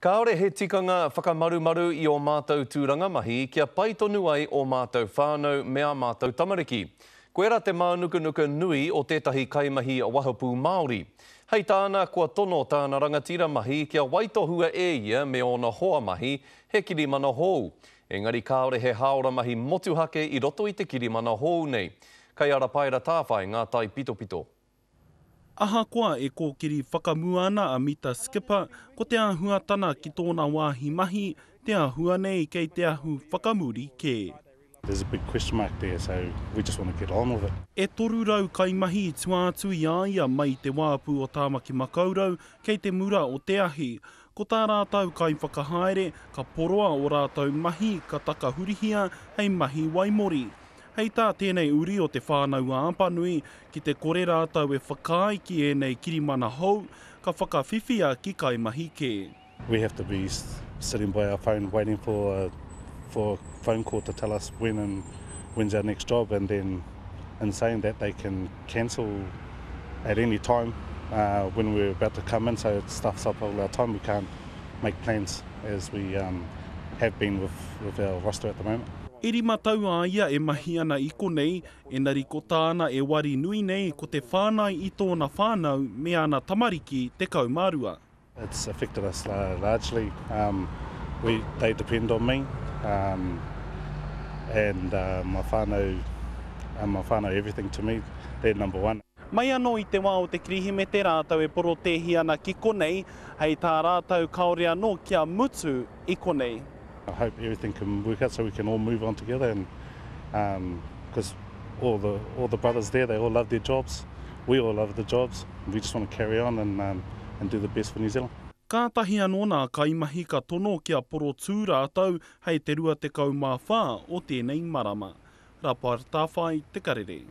Kāore he tikanga whakamarumaru I o mātou tūranga mahi kia pai tonu ai o mātou whānau mea mātou tamariki. Koera te mānukunuku nui o tētahi kaimahi wahapū Māori. Hei tāna kua tono tāna rangatira mahi kia waitohua ia me ona hoa mahi he kirimana hou. Engari kāore he haora mahi motuhake I roto I te kirimana hou nei. Kai ara paira tāwhai ngā tai pito pito. Ahakoa e kōkiri whakamuana a Mita Skipper ko te ahuatana ki tōna wāhi mahi, te ahua nei kei te ahu whakamuri ke. There's a big question mark there, so we just want to get on with it. E toru rau kaimahi I tuātu I aia mai te wāpū o Tāmaki Makaurau kei te mura o te ahi. Ko tā rātau kai whakahaere, ka poroa o rātau mahi ka takahurihia hei mahi waimori. Hei tā tēnei uri o te whānau a Apanui ki te kore rātau e whakai ki e nei kirimana hou, ka whakawhiwhia ki kaimahi ke. We have to be sitting by our phone waiting for a phone call to tell us when's our next job, and then in saying that they can cancel at any time when we're about to come in, so it stuffs up all our time. We can't make plans as we have been with our roster at the moment. Iri matau a ia e mahi ana I konei, enari ko tāna e wari nui nei ko te whānai I tōna whānau me ana tamariki te kaumārua. It's affected us largely. They depend on me, and my whānau everything to me. They're number one. Mai anō I te wā o te kirihime te rātau e porotehi ana ki konei, hei tā rātau kaore anō kia mutu I konei. I hope everything can work out so we can all move on together, and because all the brothers there, they all love their jobs. We all love the jobs. We just want to carry on and do the best for New Zealand. Kātahi anō nā kaimahi ka tono kia poro tū rātau hei te rua te kaumā whā o tēnei marama. Rapar tāwhai te karere.